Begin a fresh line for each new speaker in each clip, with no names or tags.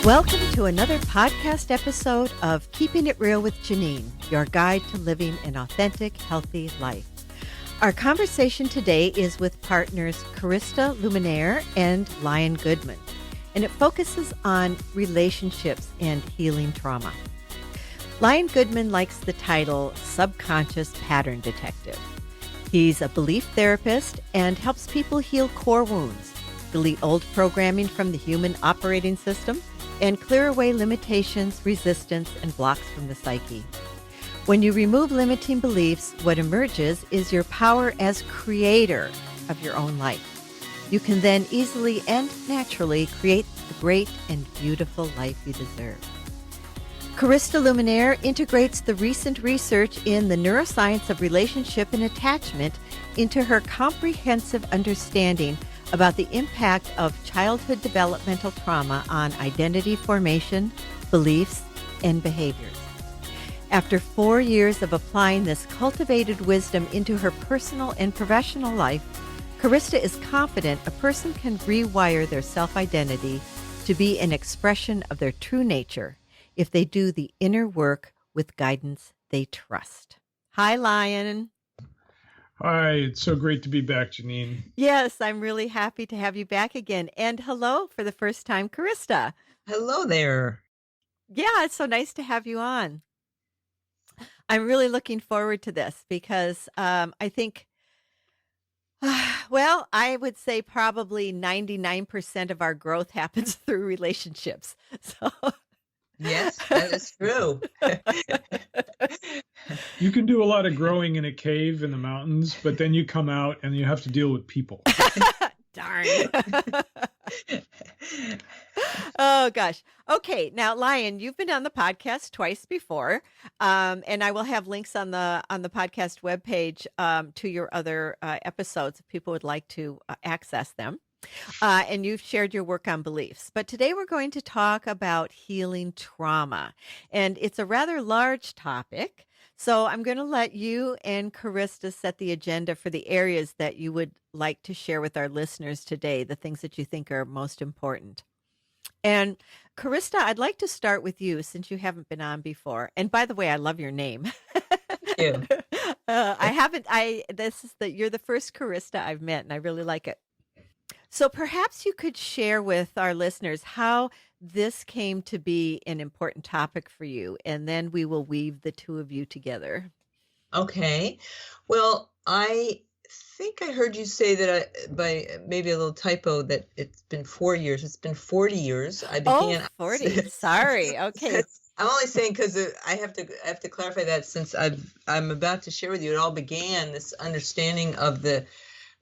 Welcome to another podcast episode of Keeping It Real with Janine, your guide to living an authentic, healthy life. Our conversation today is with partners Carista Luminare and Lion Goodman, and it focuses on relationships and healing trauma. Lion Goodman likes the title Subconscious Pattern Detective. He's a belief therapist and helps people heal core wounds, delete old programming from the human operating system, and clear away limitations, resistance, and blocks from the psyche. When you remove limiting beliefs, what emerges is your power as creator of your own life. You can then easily and naturally create the great and beautiful life you deserve. Carista Luminare integrates the recent research in the neuroscience of relationship and attachment into her comprehensive understanding about the impact of childhood developmental trauma on identity formation, beliefs, and behaviors. After 4 years of applying this cultivated wisdom into her personal and professional life, Carista is confident a person can rewire their self-identity to be an expression of their true nature if they do the inner work with guidance they trust. Hi, Lion.
Hi, it's so great to be back, Janine.
Yes, I'm really happy to have you back again. And hello for the first time, Carista.
Hello there.
Yeah, it's so nice to have you on. I'm really looking forward to this because I think, well, I would say probably 99% of our growth happens through relationships. So.
Yes, that is true.
You can do a lot of growing in a cave in the mountains, but then you come out and you have to deal with people.
Darn. Oh, gosh. Okay. Now, Lion, you've been on the podcast twice before, and I will have links on the podcast webpage to your other episodes if people would like to access them. And you've shared your work on beliefs. But today we're going to talk about healing trauma. And it's a rather large topic. So I'm going to let you and Carista set the agenda for the areas that you would like to share with our listeners today, the things that you think are most important. And Carista, I'd like to start with you since you haven't been on before. And by the way, I love your name.
Thank you.
You're the first Carista I've met, and I really like it. So perhaps you could share with our listeners how this came to be an important topic for you, and then we will weave the two of you together.
Okay. Well, I think I heard you say that by maybe a little typo that it's been 4 years. It's been 40 years. I began.
40. Sorry. Okay.
I'm only saying because I have to clarify that since I'm about to share with you. It all began this understanding of the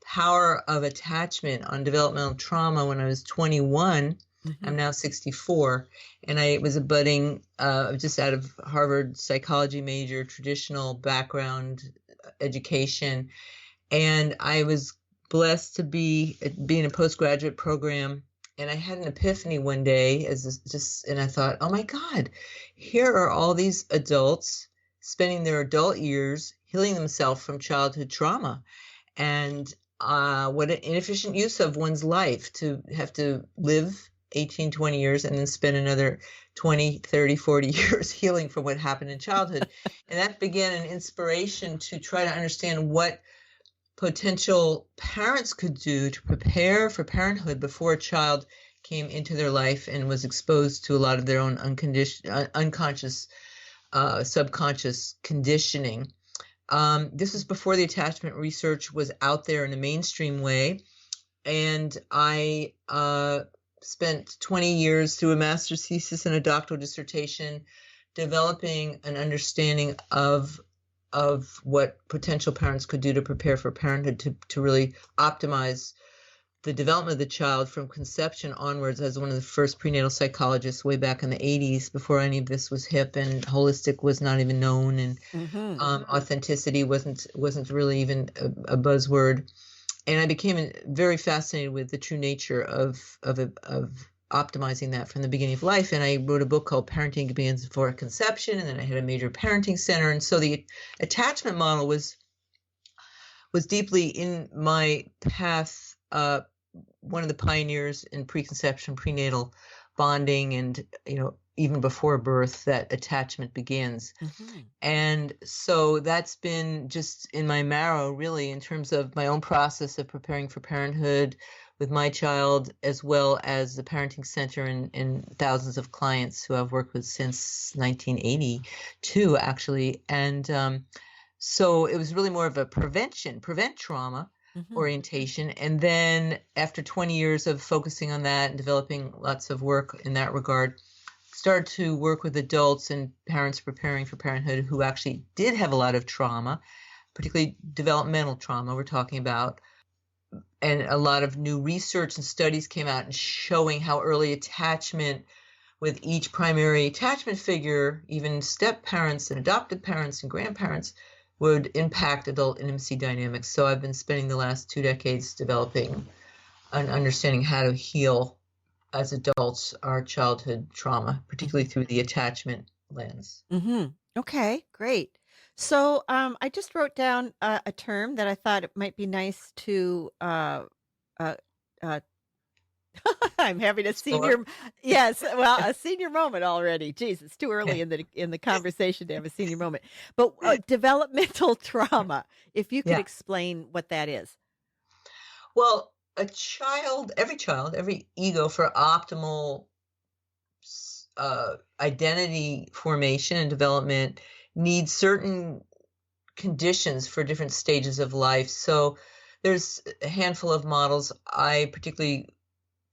power of attachment on developmental trauma when I was 21. Mm-hmm. I'm now 64, and I was a budding, just out of Harvard psychology major, traditional background education, and I was blessed to be in a postgraduate program. And I had an epiphany one day, and I thought, oh my God, here are all these adults spending their adult years healing themselves from childhood trauma, and what an inefficient use of one's life to have to live 18, 20 years and then spend another 20, 30, 40 years healing from what happened in childhood. And that began an inspiration to try to understand what potential parents could do to prepare for parenthood before a child came into their life and was exposed to a lot of their own unconscious, subconscious conditioning. This was before the attachment research was out there in a mainstream way. And I spent 20 years through a master's thesis and a doctoral dissertation developing an understanding of what potential parents could do to prepare for parenthood, to really optimize the development of the child from conception onwards. As one of the first prenatal psychologists way back in the 80s, before any of this was hip and holistic was not even known, and authenticity wasn't really even a buzzword. And I became very fascinated with the true nature of optimizing that from the beginning of life. And I wrote a book called Parenting Begins Before Conception, and then I had a major parenting center. And so the attachment model was deeply in my path one of the pioneers in preconception, prenatal bonding, and, even before birth, that attachment begins.
Mm-hmm.
And so that's been just in my marrow, really, in terms of my own process of preparing for parenthood with my child, as well as the Parenting Center and thousands of clients who I've worked with since 1982, actually. And so it was really more of a prevent trauma orientation. And then after 20 years of focusing on that and developing lots of work in that regard, started to work with adults and parents preparing for parenthood who actually did have a lot of trauma, particularly developmental trauma we're talking about. And a lot of new research and studies came out and showing how early attachment with each primary attachment figure, even step parents and adopted parents and grandparents, would impact adult intimacy dynamics. So I've been spending the last 2 decades developing and understanding how to heal as adults our childhood trauma, particularly through the attachment lens.
Mm-hmm. Okay, great. So I just wrote down a term that I thought it might be nice to I'm having a senior, yes, well, a senior moment already. Jeez, it's too early in the conversation to have a senior moment. But developmental trauma, if you could explain what that is.
Well, every ego, for optimal identity formation and development, needs certain conditions for different stages of life. So there's a handful of models. I particularly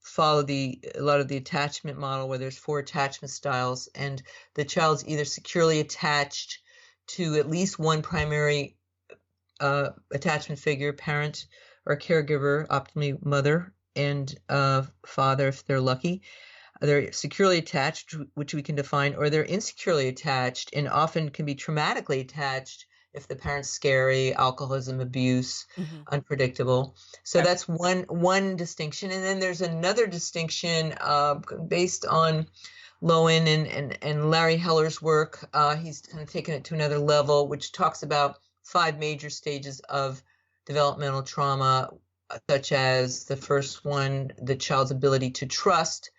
follow a lot of the attachment model, where there's 4 attachment styles, and the child's either securely attached to at least one primary attachment figure, parent or caregiver, optimally mother and father if they're lucky. They're securely attached, which we can define, or they're insecurely attached and often can be traumatically attached if the parent's scary, alcoholism, abuse, unpredictable. So that's one distinction. And then there's another distinction based on Lowen and Larry Heller's work. He's kind of taken it to another level, which talks about 5 major stages of developmental trauma, such as the first one, the child's ability to trust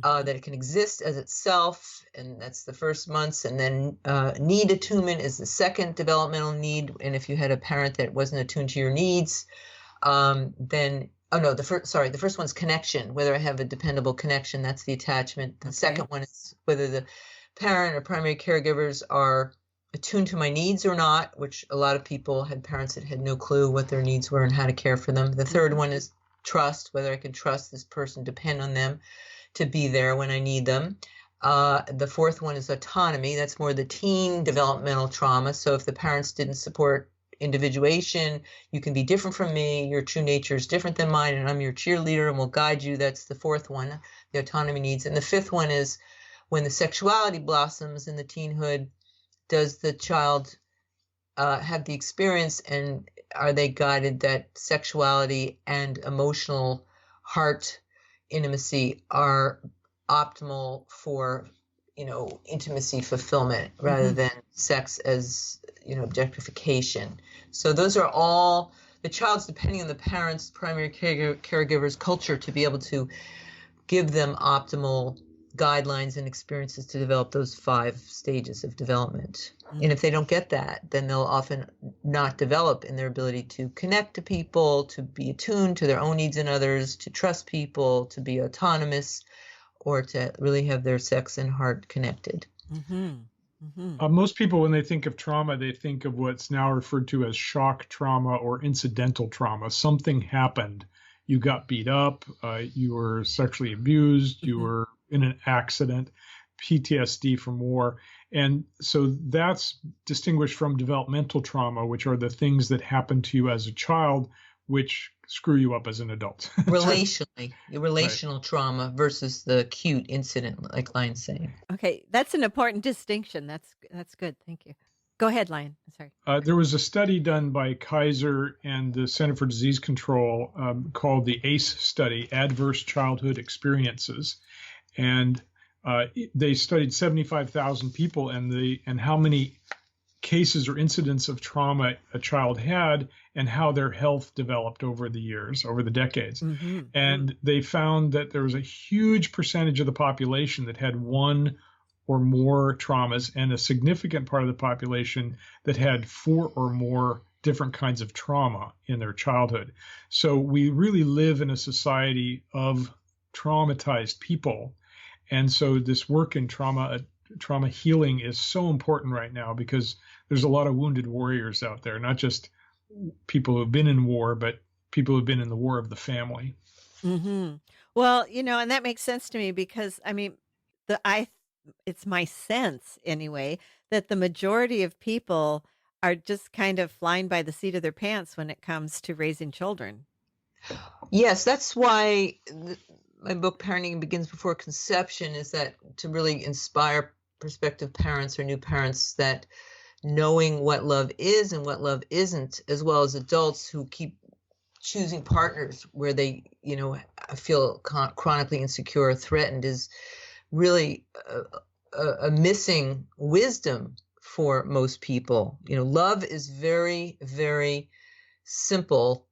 that it can exist as itself, and that's the first months. And then need attunement is the second developmental need. And if you had a parent that wasn't attuned to your needs, the first one's connection, whether I have a dependable connection, that's the attachment. The second one is whether the parent or primary caregivers are attuned to my needs or not, which a lot of people had parents that had no clue what their needs were and how to care for them. The third one is trust, whether I can trust this person, depend on them to be there when I need them. The fourth one is autonomy. That's more the teen developmental trauma. So if the parents didn't support individuation, you can be different from me, your true nature is different than mine, and I'm your cheerleader and will guide you. That's the fourth one, the autonomy needs. And the fifth one is when the sexuality blossoms in the teenhood. Does the child have the experience, and are they guided that sexuality and emotional heart intimacy are optimal for, intimacy fulfillment rather than sex as, objectification. So those are all the child's, depending on the parents, primary caregivers, culture, to be able to give them optimal guidelines and experiences to develop those 5 stages of development. And if they don't get that, then they'll often not develop in their ability to connect to people, to be attuned to their own needs and others, to trust people, to be autonomous, or to really have their sex and heart connected.
Most people, when they think of trauma, they think of what's now referred to as shock trauma or incidental trauma. Something happened. You got beat up, you were sexually abused, you were in an accident, PTSD from war. And so that's distinguished from developmental trauma, which are the things that happen to you as a child, which screw you up as an adult.
Relational trauma versus the acute incident, like Lion's saying.
Okay, that's an important distinction. That's good. Thank you. Go ahead, Lion. Sorry.
There was a study done by Kaiser and the Center for Disease Control called the ACE study, Adverse Childhood Experiences. And they studied 75,000 people and how many cases or incidents of trauma a child had and how their health developed over the years, over the decades.
Mm-hmm.
And they found that there was a huge percentage of the population that had one or more traumas, and a significant part of the population that had 4 or more different kinds of trauma in their childhood. So we really live in a society of traumatized people. And so this work in trauma healing is so important right now, because there's a lot of wounded warriors out there, not just people who've been in war, but people who've been in the war of the family.
Mm-hmm. Well, and that makes sense to me, because I mean, it's my sense anyway that the majority of people are just kind of flying by the seat of their pants when it comes to raising children.
Yes, that's why my book, Parenting Begins Before Conception, is that to really inspire prospective parents or new parents that knowing what love is and what love isn't, as well as adults who keep choosing partners where they, feel chronically insecure or threatened, is really a missing wisdom for most people. Love is very, very simple.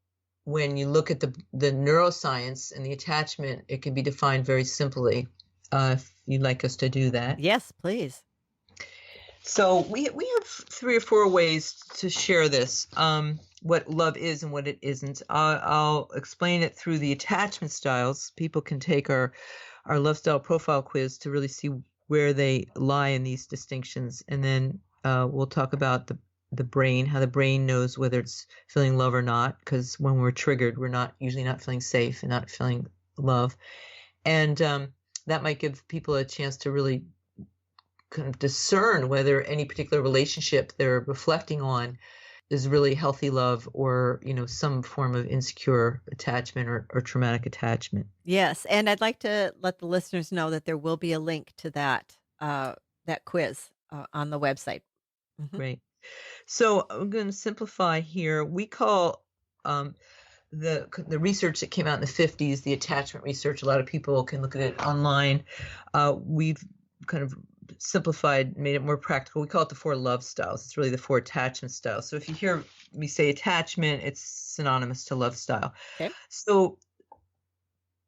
When you look at the neuroscience and the attachment, it can be defined very simply. If you'd like us to do that.
Yes, please.
So we have 3 or 4 ways to share this, what love is and what it isn't. I'll explain it through the attachment styles. People can take our love style profile quiz to really see where they lie in these distinctions. And then we'll talk about the brain, how the brain knows whether it's feeling love or not, because when we're triggered, we're usually not feeling safe and not feeling love. And that might give people a chance to really kind of discern whether any particular relationship they're reflecting on is really healthy love or, some form of insecure attachment or traumatic attachment.
Yes. And I'd like to let the listeners know that there will be a link to that quiz on the website. Mm-hmm.
Great. So I'm going to simplify here. We call the research that came out in the 50s, the attachment research. A lot of people can look at it online. We've kind of simplified, made it more practical. We call it the 4 love styles. It's really the 4 attachment styles. So if you hear me say attachment, it's synonymous to love style.
Okay.
So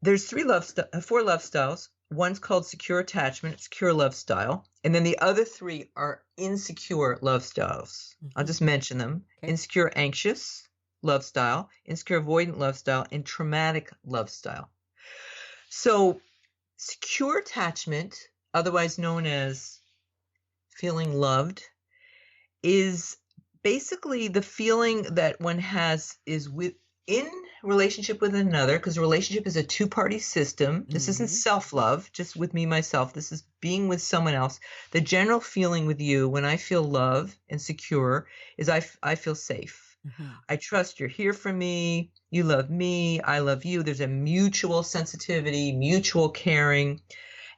there's 4 love styles. One's called secure attachment, secure love style. And then the other 3 are insecure love styles. Mm-hmm. I'll just mention them. Okay. Insecure anxious love style, insecure avoidant love style, and traumatic love style. So secure attachment, otherwise known as feeling loved, is basically the feeling that one is in relationship with another, because a relationship is a 2-party system. This isn't self-love, just with me, myself. This is being with someone else. The general feeling with you when I feel love and secure is I feel safe. Mm-hmm. I trust you're here for me. You love me. I love you. There's a mutual sensitivity, mutual caring,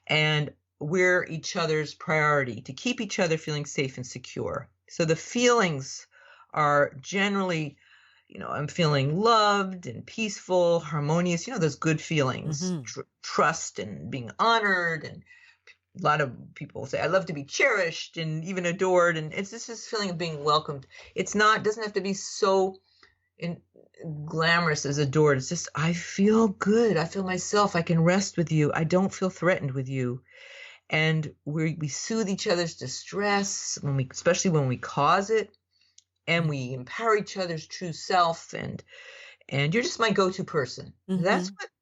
and we're each other's priority to keep each other feeling safe and secure. So the feelings are generally, I'm feeling loved and peaceful, harmonious, those good feelings, trust and being honored. And a lot of people say, I love to be cherished and even adored. And it's just this feeling of being welcomed. Doesn't have to be so glamorous as adored. It's just, I feel good. I feel myself. I can rest with you. I don't feel threatened with you. And we soothe each other's distress, especially when we cause it. And we empower each other's true self, and you're just my go-to person. Mm-hmm.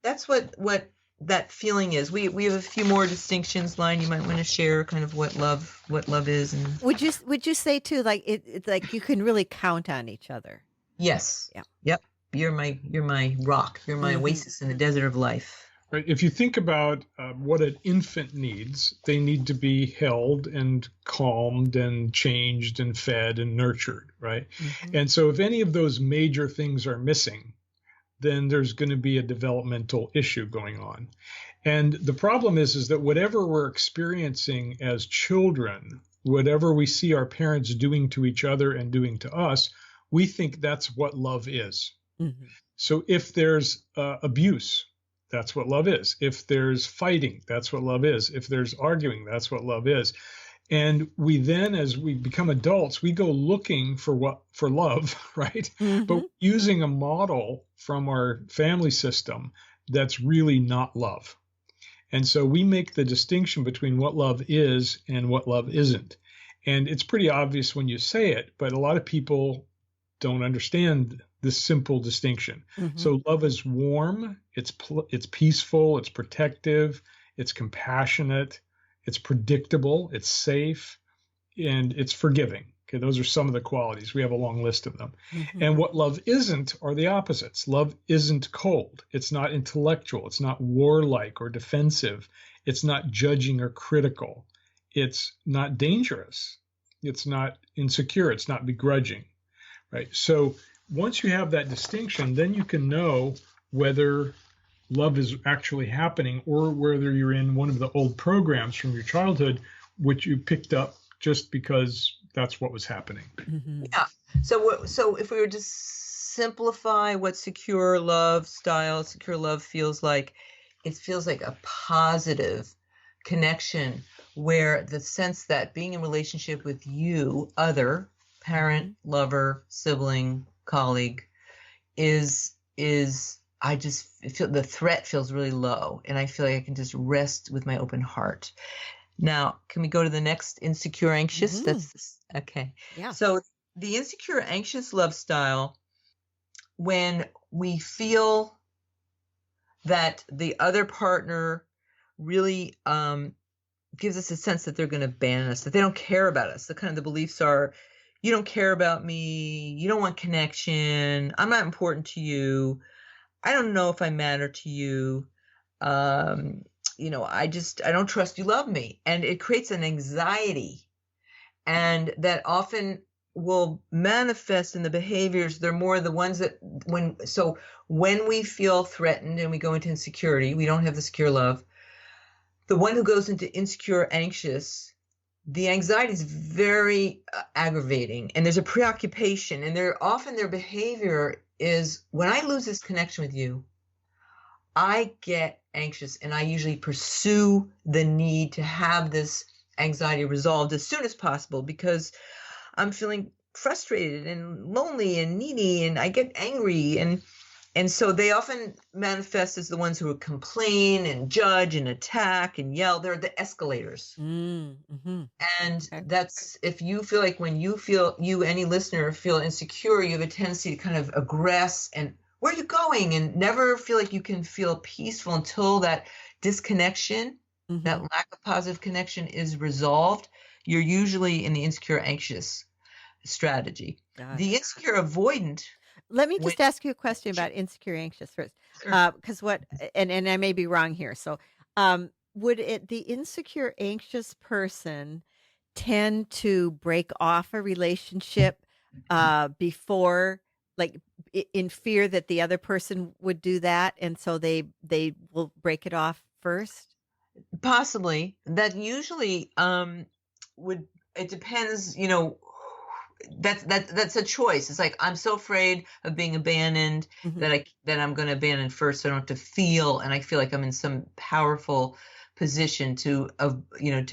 That's what that feeling is. We have a few more distinctions. Line, you might want to share kind of what love is. And
would you say too, like it's like you can really count on each other?
Yes.
Yeah.
Yep. You're my rock. You're my oasis in the desert of life.
Right. If you think about what an infant needs, they need to be held and calmed and changed and fed and nurtured, right? Mm-hmm. And so if any of those major things are missing, then there's going to be a developmental issue going on. And the problem is that whatever we're experiencing as children, whatever we see our parents doing to each other and doing to us, we think that's what love is. Mm-hmm. So if there's abuse, that's what love is. If there's fighting, that's what love is. If there's arguing, that's what love is. And we then, as we become adults, we go looking for love, right?
Mm-hmm.
But using a model from our family system that's really not love. And so we make the distinction between what love is and what love isn't. And it's pretty obvious when you say it, but a lot of people don't understand this simple distinction.
Mm-hmm.
So love is warm, it's peaceful, it's protective, it's compassionate, it's predictable, it's safe, and it's forgiving. Okay, those are some of the qualities. We have a long list of them.
Mm-hmm.
And what love isn't are the opposites. Love isn't cold. It's not intellectual. It's not warlike or defensive. It's not judging or critical. It's not dangerous. It's not insecure. It's not begrudging, right? So once you have that distinction, then you can know whether love is actually happening or whether you're in one of the old programs from your childhood, which you picked up just because that's what was happening.
Mm-hmm.
Yeah. So if we were to simplify what secure love feels like, it feels like a positive connection where the sense that being in relationship with you, other, parent, lover, sibling, colleague, I just feel the threat feels really low, and I feel like I can just rest with my open heart. Now, can we go to the next insecure anxious?
Mm-hmm.
Okay.
Yeah.
So the insecure anxious love style, when we feel that the other partner really gives us a sense that they're going to abandon us, that they don't care about us. The beliefs are, you don't care about me, you don't want connection, I'm not important to you, I don't know if I matter to you, I don't trust you love me. And it creates an anxiety, and that often will manifest in the behaviors. They're more the ones that when we feel threatened and we go into insecurity, we don't have the secure love. The one who goes into insecure anxious, the anxiety is very aggravating, and there's a preoccupation, and often their behavior is, when I lose this connection with you, I get anxious, and I usually pursue the need to have this anxiety resolved as soon as possible because I'm feeling frustrated and lonely and needy, and I get angry, and so they often manifest as the ones who complain and judge and attack and yell. They're the escalators.
Mm-hmm.
And
Okay.
that's, if you feel like, when any listener feel insecure, you have a tendency to kind of aggress and, where are you going? And never feel like you can feel peaceful until that disconnection,
Mm-hmm.
that lack of positive connection is resolved. You're usually in the insecure anxious strategy. The insecure avoidant.
Let me just ask you a question about insecure anxious first, because and I may be wrong here. So, would the insecure anxious person tend to break off a relationship before, like, in fear that the other person would do that, and so they will break it off first?
Possibly. That usually it depends, that's a choice. It's like, I'm so afraid of being abandoned
Mm-hmm.
that I'm going to abandon first, so I don't have to feel, and I feel like I'm in some powerful position to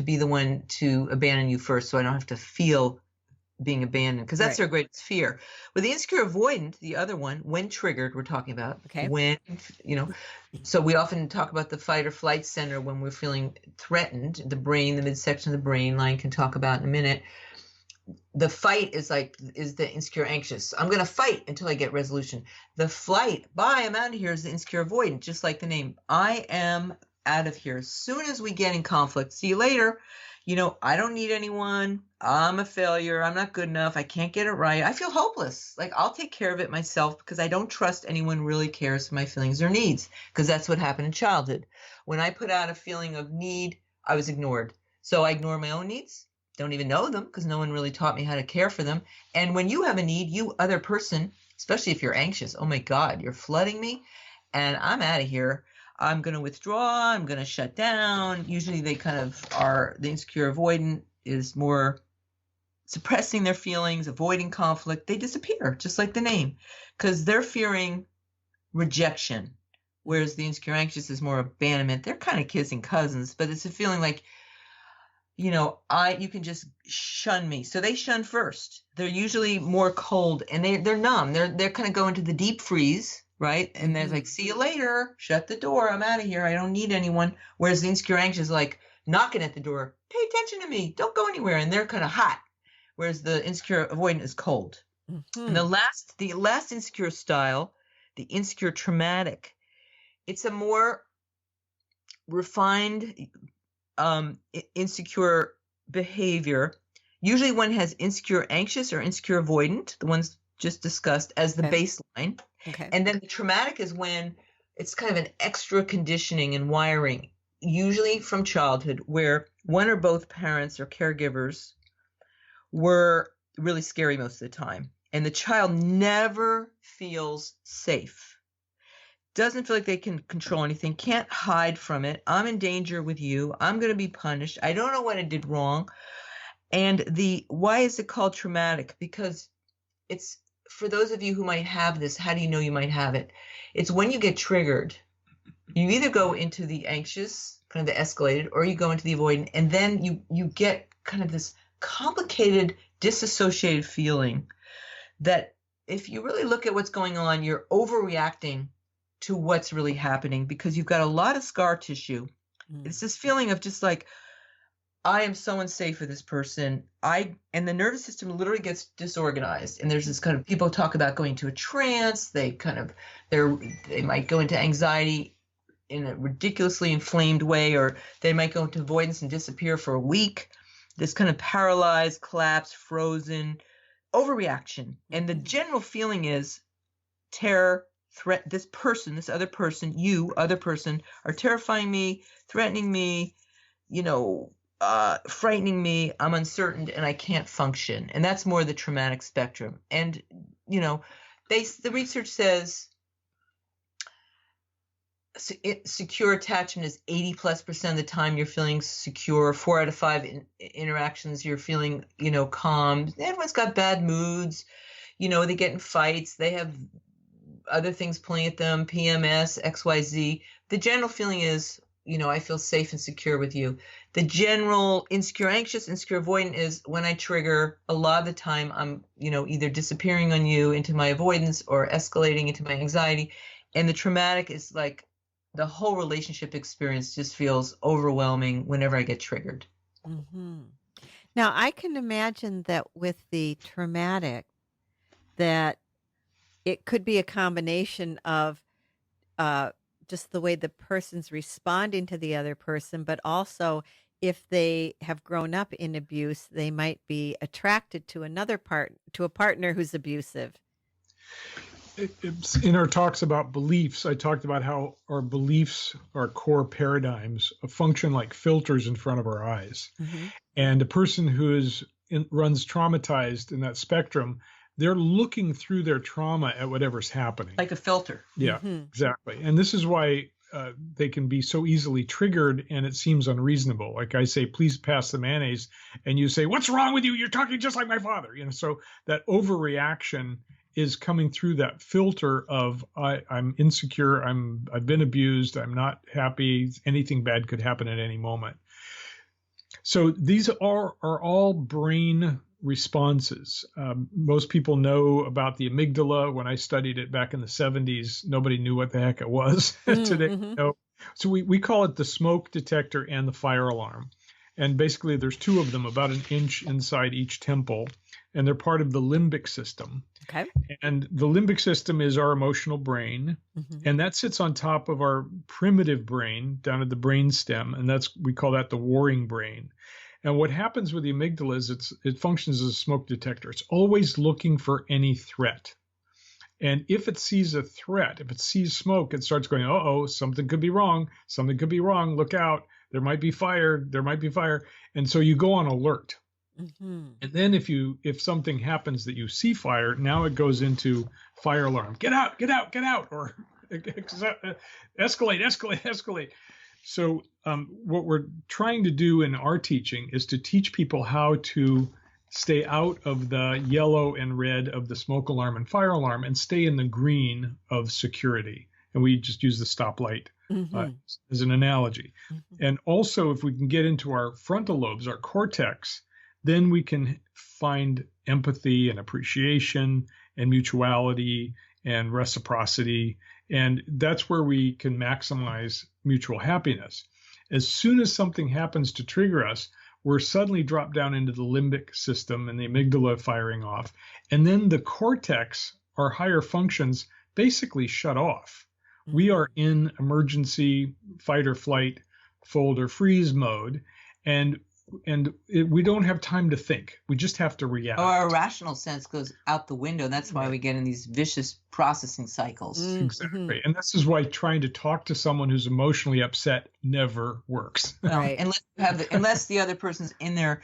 be the one to abandon you first, so I don't have to feel being abandoned, because that's
Right.
their greatest fear. With the insecure avoidant, the other one, when triggered, we're talking about,
Okay.
when, so we often talk about the fight or flight center when we're feeling threatened. The brain, the midsection of the brain, line can talk about in a minute. The fight is the insecure anxious. I'm going to fight until I get resolution. The flight, bye, I'm out of here, is the insecure avoidant, just like the name. I am out of here. As soon as we get in conflict, see you later. I don't need anyone. I'm a failure. I'm not good enough. I can't get it right. I feel hopeless. Like, I'll take care of it myself, because I don't trust anyone really cares for my feelings or needs, because that's what happened in childhood. When I put out a feeling of need, I was ignored. So I ignore my own needs. Don't even know them, because no one really taught me how to care for them. And when you have a need, you other person, especially if you're anxious, oh my God, you're flooding me, and I'm out of here. I'm going to withdraw. I'm going to shut down. Usually they kind of are, the insecure avoidant is more suppressing their feelings, avoiding conflict. They disappear, just like the name, because they're fearing rejection. Whereas the insecure anxious is more abandonment. They're kind of kissing cousins, but it's a feeling like, you can just shun me. So they shun first. They're usually more cold, and they're numb. They're kind of go into the deep freeze, right? And they're like, see you later, shut the door, I'm out of here, I don't need anyone. Whereas the insecure anxious is like knocking at the door, pay attention to me, don't go anywhere, and they're kind of hot. Whereas the insecure avoidant is cold. And the last insecure style, the insecure traumatic, it's a more refined insecure behavior. Usually one has insecure anxious or insecure avoidant, the ones just discussed, as the baseline. And then the traumatic is when it's kind of an extra conditioning and wiring, usually from childhood, where one or both parents or caregivers were really scary most of the time. And the child never feels safe, doesn't feel like they can control anything, can't hide from it. I'm in danger with you. I'm going to be punished. I don't know what I did wrong. And why is it called traumatic? Because it's, for those of you who might have this, how do you know you might have it? It's when you get triggered, you either go into the anxious, kind of the escalated, or you go into the avoidant, and then you get kind of this complicated, disassociated feeling that if you really look at what's going on, you're overreacting to what's really happening because you've got a lot of scar tissue. It's this feeling of just like, I am so unsafe for this person. And the nervous system literally gets disorganized. And there's this kind of, people talk about going to a trance. They might go into anxiety in a ridiculously inflamed way, or they might go into avoidance and disappear for a week. This kind of paralyzed, collapsed, frozen, overreaction. And the general feeling is terror, threat. This other person, are terrifying me, threatening me, frightening me. I'm uncertain and I can't function. And that's more the traumatic spectrum. And, the research says secure attachment is 80+% of the time you're feeling secure. 4 out of 5 interactions you're feeling, calm. Everyone's got bad moods. They get in fights. They have other things pulling at them, PMS, XYZ. The general feeling is, I feel safe and secure with you. The general insecure anxious, insecure avoidant is when I trigger, a lot of the time I'm, either disappearing on you into my avoidance or escalating into my anxiety. And the traumatic is like the whole relationship experience just feels overwhelming whenever I get triggered.
Now, I can imagine that with the traumatic, that it could be a combination of just the way the person's responding to the other person, but also if they have grown up in abuse, they might be attracted to a partner who's abusive.
In our talks about beliefs, I talked about how our beliefs, our core paradigms, function like filters in front of our eyes. And a person who runs traumatized in that spectrum, they're looking through their trauma at whatever's happening.
Like a filter.
Yeah, exactly. And this is why they can be so easily triggered and it seems unreasonable. Like I say, please pass the mayonnaise. And you say, what's wrong with you? You're talking just like my father. So that overreaction is coming through that filter of I'm insecure. I've been abused. I'm not happy. Anything bad could happen at any moment. So these are all brain responses. Most people know about the amygdala. When I studied it back in the 70s, nobody knew what the heck it was. Today, So we call it the smoke detector and the fire alarm. And basically there's 2 of them about an inch inside each temple, and they're part of the limbic system.
Okay.
And the limbic system is our emotional brain, and that sits on top of our primitive brain down at the brain stem, and we call that the warring brain. And what happens with the amygdala is it functions as a smoke detector. It's always looking for any threat. And if it sees a threat, if it sees smoke, it starts going, uh-oh, something could be wrong. Something could be wrong. Look out. There might be fire. There might be fire. And so you go on alert. And then if something happens that you see fire, now it goes into fire alarm. Get out, get out, get out, or escalate. So what we're trying to do in our teaching is to teach people how to stay out of the yellow and red of the smoke alarm and fire alarm and stay in the green of security. and we just use the stoplight as an analogy. And also, if we can get into our frontal lobes, our cortex, then we can find empathy and appreciation and mutuality and reciprocity. And that's where we can maximize mutual happiness. As soon as something happens to trigger us, we're suddenly dropped down into the limbic system and the amygdala firing off. And then the cortex, our higher functions, basically shut off. We are in emergency fight or flight, fold or freeze mode. We don't have time to think. We just have to react.
Our rational sense goes out the window. That's why we get in these vicious processing cycles.
Exactly. And this is why trying to talk to someone who's emotionally upset never works.
Right. Unless the other person's in their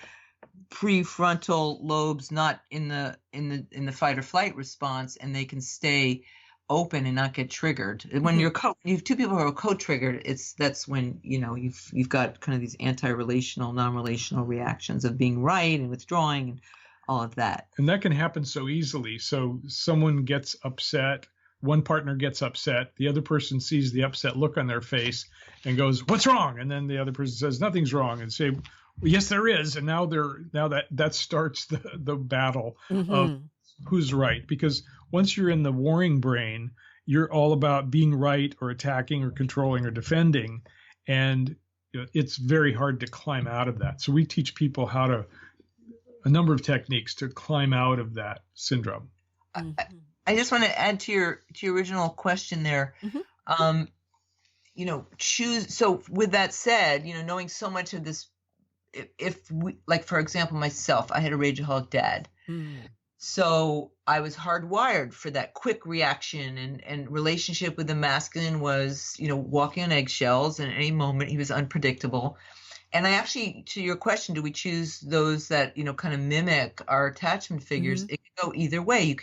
prefrontal lobes, not in the fight or flight response, and they can stay open and not get triggered. When you have two people who are co-triggered, that's when you've got kind of these anti-relational, non-relational reactions of being right and withdrawing and all of that.
And that can happen so easily. So someone gets upset, one partner gets upset, the other person sees the upset look on their face and goes, "What's wrong?" And then the other person says, "Nothing's wrong," and say, "Well, yes, there is." And now that starts the battle of who's right, because once you're in the warring brain, you're all about being right or attacking or controlling or defending, and it's very hard to climb out of that. So we teach people a number of techniques to climb out of that syndrome.
I just want to add to your original question there. Choose. So with that said, knowing so much of this, if we, like, for example, myself, I had a rageaholic dad. So I was hardwired for that quick reaction, and relationship with the masculine was, walking on eggshells, and at any moment he was unpredictable. And I actually, to your question, do we choose those that, kind of mimic our attachment figures? It can go either way.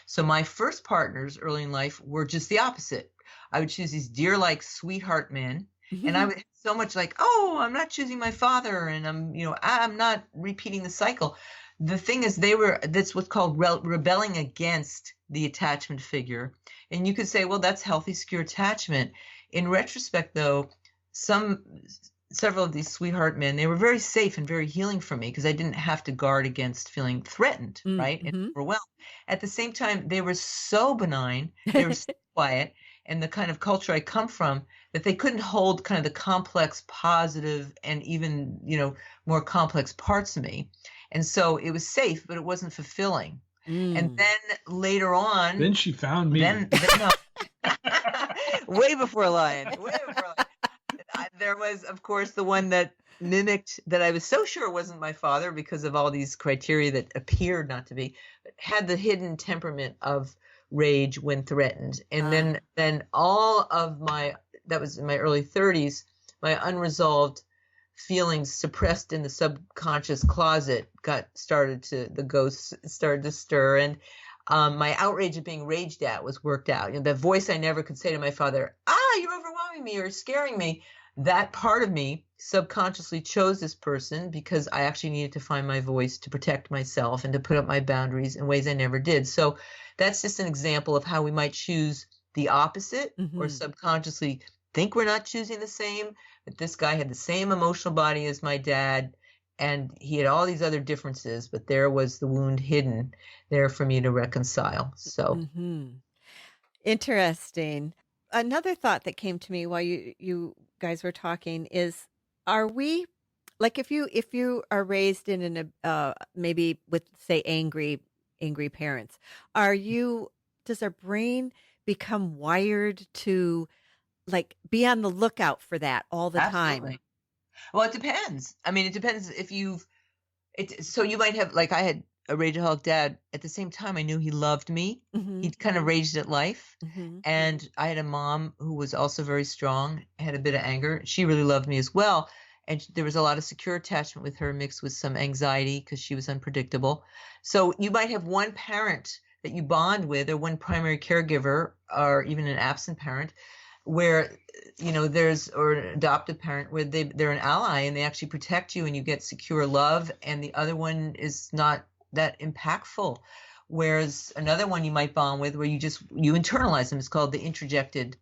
So my first partners early in life were just the opposite. I would choose these deer-like sweetheart men. And I would have so much like, oh, I'm not choosing my father, and I'm not repeating the cycle. The thing is, that's what's called rebelling against the attachment figure. And you could say, well, that's healthy, secure attachment. In retrospect, though, several of these sweetheart men, they were very safe and very healing for me, because I didn't have to guard against feeling threatened, right? And overwhelmed. At the same time, they were so benign, they were so quiet, and the kind of culture I come from, that they couldn't hold kind of the complex, positive, and even, more complex parts of me. And so it was safe, but it wasn't fulfilling. And then later on,
then she found me.
No. Way before Lion. There was, of course, the one that mimicked, that I was so sure wasn't my father because of all these criteria that appeared not to be, but had the hidden temperament of rage when threatened. And then all of that was in my early 30s, my unresolved feelings suppressed in the subconscious closet the ghosts started to stir, and my outrage of being raged at was worked out. The voice I never could say to my father, "You're overwhelming me or scaring me," that part of me subconsciously chose this person because I actually needed to find my voice to protect myself and to put up my boundaries in ways I never did. So that's just an example of how we might choose the opposite, or subconsciously think we're not choosing the same. But this guy had the same emotional body as my dad, and he had all these other differences, but there was the wound hidden there for me to reconcile. So
interesting. Another thought that came to me while you guys were talking is, are we, like, if you are raised in an maybe with, say, angry parents, does our brain become wired to, like, be on the lookout for that all the time?
Well, it depends. I mean, it depends if so you might have, like, I had a rageaholic dad. At the same time, I knew he loved me. He'd kind of raged at life. And I had a mom who was also very strong, had a bit of anger. She really loved me as well. And there was a lot of secure attachment with her, mixed with some anxiety because she was unpredictable. So you might have one parent that you bond with, or one primary caregiver, or even an absent parent, where, or an adoptive parent, where they're an ally and they actually protect you and you get secure love, and the other one is not that impactful. Whereas another one you might bond with, where you internalize them, it's called the introjected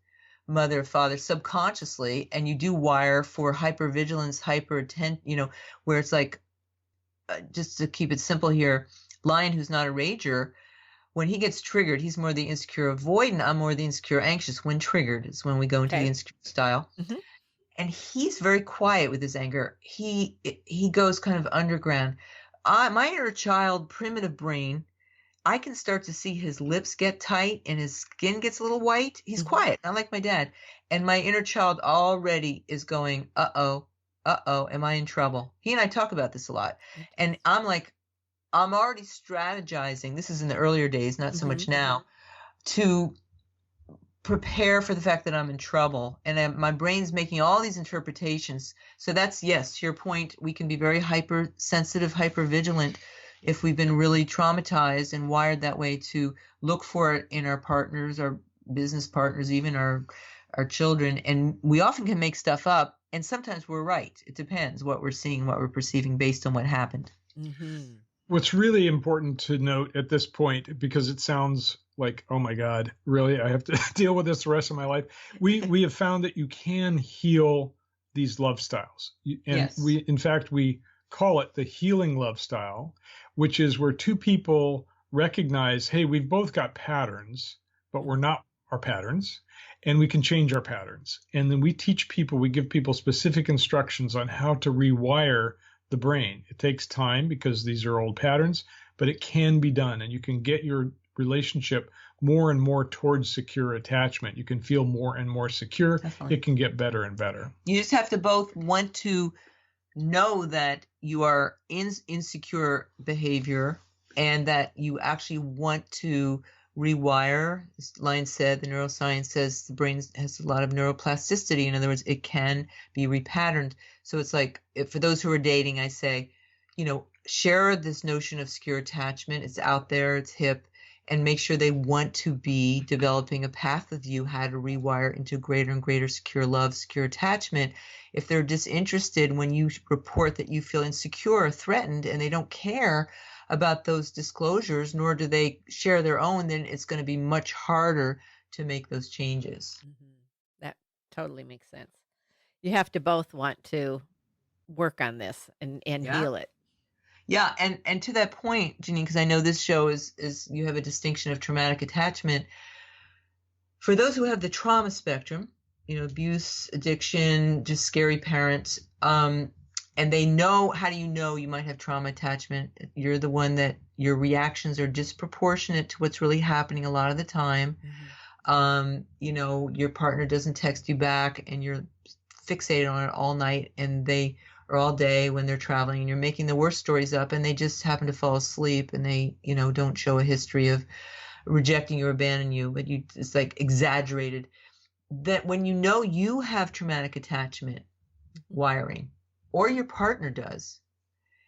mother or father subconsciously, and you do wire for hypervigilance, where it's like, just to keep it simple here, Lion, who's not a rager, when he gets triggered, he's more the insecure avoidant. I'm more the insecure anxious. When triggered is when we go into the insecure style. Mm-hmm. And he's very quiet with his anger. He goes kind of underground. My inner child, primitive brain, I can start to see his lips get tight and his skin gets a little white. He's quiet, not like my dad. And my inner child already is going, uh-oh, am I in trouble? He and I talk about this a lot. And I'm like, I'm already strategizing. This is in the earlier days, not so much now, to prepare for the fact that I'm in trouble. And my brain's making all these interpretations. So that's, yes, to your point, we can be very hypersensitive, hypervigilant if we've been really traumatized and wired that way to look for it in our partners, our business partners, even our children. And we often can make stuff up. And sometimes we're right. It depends what we're seeing, what we're perceiving based on what happened.
Mm-hmm.
What's really important to note at this point, because it sounds like, oh my God, really, I have to deal with this the rest of my life. We have found that you can heal these love styles. And
yes.
we call it the healing love style, which is where two people recognize, hey, we've both got patterns, but we're not our patterns, and we can change our patterns. And then we give people specific instructions on how to rewire the brain. It takes time because these are old patterns, but it can be done, and you can get your relationship more and more towards secure attachment. You can feel more and more secure. Definitely. It can get better and better.
You just have to both want to know that you are in insecure behavior and that you actually want to rewire. As Lion said, the neuroscience says the brain has a lot of neuroplasticity. In other words, it can be repatterned. So it's like, for those who are dating, I say, share this notion of secure attachment. It's out there, it's hip, and make sure they want to be developing a path with you, how to rewire into greater and greater secure love, secure attachment. If they're disinterested when you report that you feel insecure or threatened and they don't care about those disclosures, nor do they share their own, then it's going to be much harder to make those changes.
Mm-hmm. That totally makes sense. You have to both want to work on this and heal it.
Yeah, and to that point, Janine, because I know this show is you have a distinction of traumatic attachment. For those who have the trauma spectrum, abuse, addiction, just scary parents, and they know, how do you know you might have trauma attachment? You're the one that your reactions are disproportionate to what's really happening a lot of the time. Mm-hmm. Your partner doesn't text you back and you're fixated on it all night, and they or all day when they're traveling, and you're making the worst stories up, and they just happen to fall asleep, and they don't show a history of rejecting you or abandoning you, but it's like exaggerated. That when you have traumatic attachment wiring, or your partner does,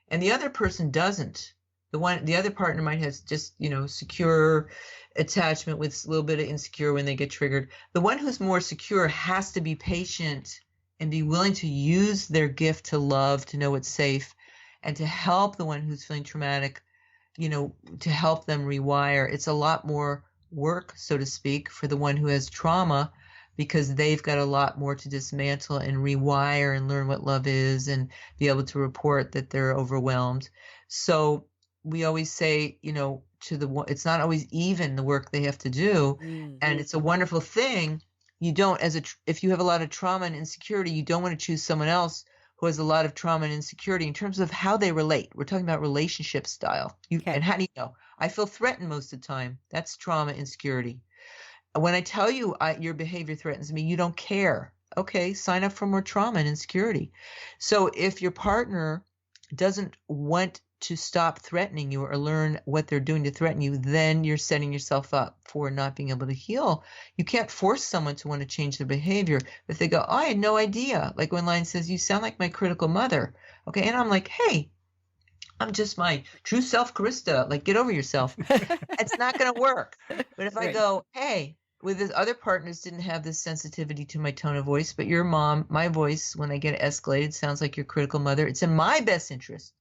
and the other person doesn't, the other partner might have just secure attachment with a little bit of insecure when they get triggered. The one who's more secure has to be patient and be willing to use their gift to love, to know it's safe, and to help the one who's feeling traumatic, to help them rewire. It's a lot more work, so to speak, for the one who has trauma, because they've got a lot more to dismantle and rewire and learn what love is and be able to report that they're overwhelmed. So we always say, it's not always even the work they have to do. Mm-hmm. And it's a wonderful thing. You don't, if you have a lot of trauma and insecurity, you don't want to choose someone else who has a lot of trauma and insecurity in terms of how they relate. We're talking about relationship style. And how do you know? I feel threatened most of the time. That's trauma, insecurity. When I tell you your behavior threatens me, you don't care. Okay, sign up for more trauma and insecurity. So if your partner doesn't want to stop threatening you or learn what they're doing to threaten you, then you're setting yourself up for not being able to heal. You can't force someone to want to change their behavior. If they go, I had no idea. Like when Lion says, you sound like my critical mother. Okay, and I'm like, hey, I'm just my true self, Carista. Like, get over yourself. It's not going to work. But if I go, hey, with his other partners didn't have this sensitivity to my tone of voice, but your mom, my voice, when I get escalated, sounds like your critical mother. It's in my best interest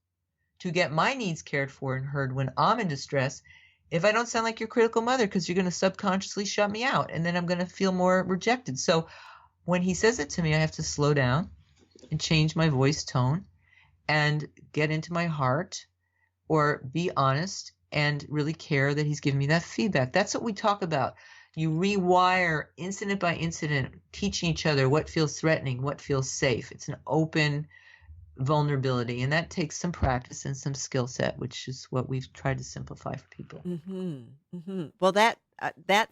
to get my needs cared for and heard when I'm in distress, and if I don't sound like your critical mother, because you're going to subconsciously shut me out, and then I'm going to feel more rejected. So when he says it to me, I have to slow down and change my voice tone and get into my heart, or be honest and really care that he's giving me that feedback. That's what we talk about. You rewire incident by incident, teaching each other what feels threatening, what feels safe. It's an open vulnerability, and that takes some practice and some skill set, which is what we've tried to simplify for people.
Well, that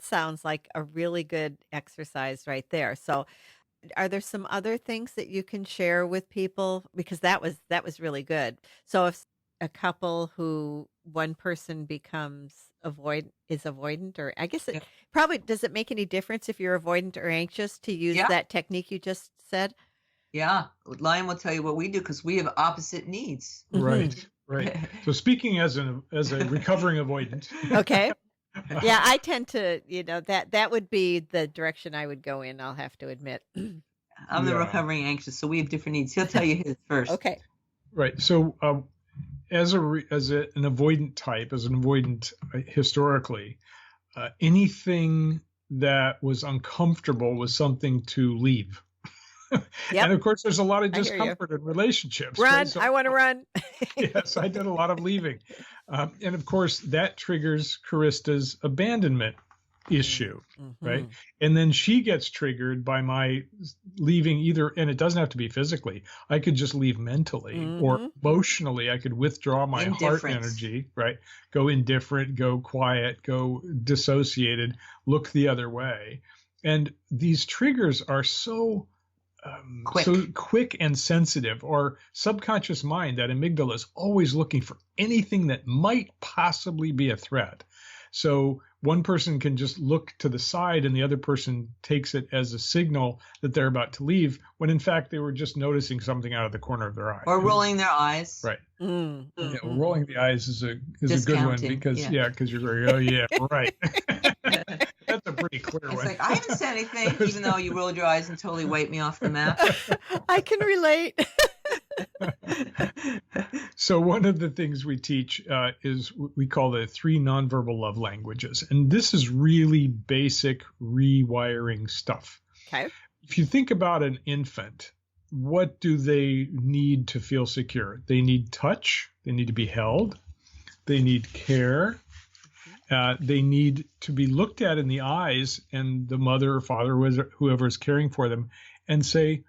sounds like a really good exercise right there. So are there some other things that you can share with people? Because that was really good. So if a couple who one person becomes avoidant, or I guess it probably, does it make any difference if you're avoidant or anxious to use that technique you just said?
Yeah, Lion will tell you what we do, because we have opposite needs.
Right. So speaking as a recovering avoidant.
Okay. Yeah, I tend to, that would be the direction I would go in, I'll have to admit.
I'm the recovering anxious, so we have different needs. He'll tell you his first.
Okay.
Right. So as an avoidant type, as an avoidant historically, anything that was uncomfortable was something to leave. Yep. And of course, there's a lot of discomfort in relationships.
Run, right? So, I want to run.
Yes, I did a lot of leaving. And of course, that triggers Carista's abandonment issue, right? And then she gets triggered by my leaving either, and it doesn't have to be physically. I could just leave mentally or emotionally. I could withdraw my heart energy, right? Go indifferent, go quiet, go dissociated, look the other way. And these triggers are so quick and sensitive. Our subconscious mind, that amygdala, is always looking for anything that might possibly be a threat. So one person can just look to the side and the other person takes it as a signal that they're about to leave, when in fact they were just noticing something out of the corner of their eye.
Or rolling their eyes.
Right. Yeah, rolling the eyes is a good one, because because you're going, oh yeah, right. That's a pretty clear one.
It's like, I haven't said anything, even though you rolled your eyes and totally wiped me off the map.
I can relate.
So one of the things we teach is we call the 3 nonverbal love languages. And this is really basic rewiring stuff.
Okay.
If you think about an infant, what do they need to feel secure? They need touch. They need to be held. They need care. They need to be looked at in the eyes, and the mother or father, whoever is caring for them, and say,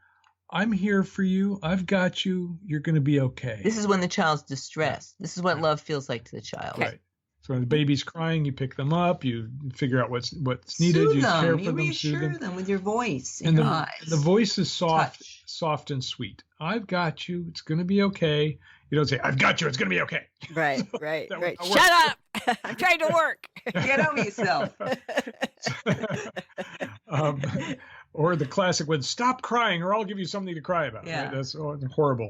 I'm here for you. I've got you. You're going to be okay.
This is when the child's distressed. This is what love feels like to the child.
Right. So when the baby's crying, you pick them up. You figure out what's needed.
Soothe
you
them.
care for
you
them.
reassure them with your voice
and
your eyes.
The voice is
Touch.
soft and sweet. I've got you. It's going to be okay. You don't say, I've got you. It's going to be okay.
Right. Shut up. I'm trying to work.
Get over yourself.
Or the classic one, stop crying or I'll give you something to cry about.
Yeah.
Right? That's a horrible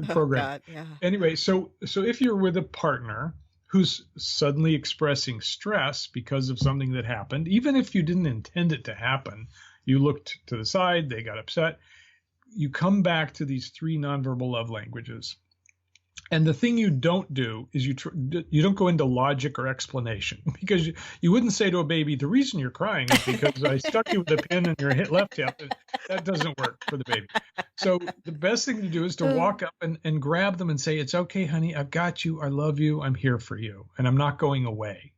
program.
God, yeah.
Anyway, so if you're with a partner who's suddenly expressing stress because of something that happened, even if you didn't intend it to happen, you looked to the side, they got upset, you come back to these 3 nonverbal love languages. And the thing you don't do is you don't go into logic or explanation, because you wouldn't say to a baby, the reason you're crying is because I stuck you with a pin in your left hip. That doesn't work for the baby. So the best thing to do is to walk up and grab them and say, it's okay, honey. I've got you. I love you. I'm here for you. And I'm not going away.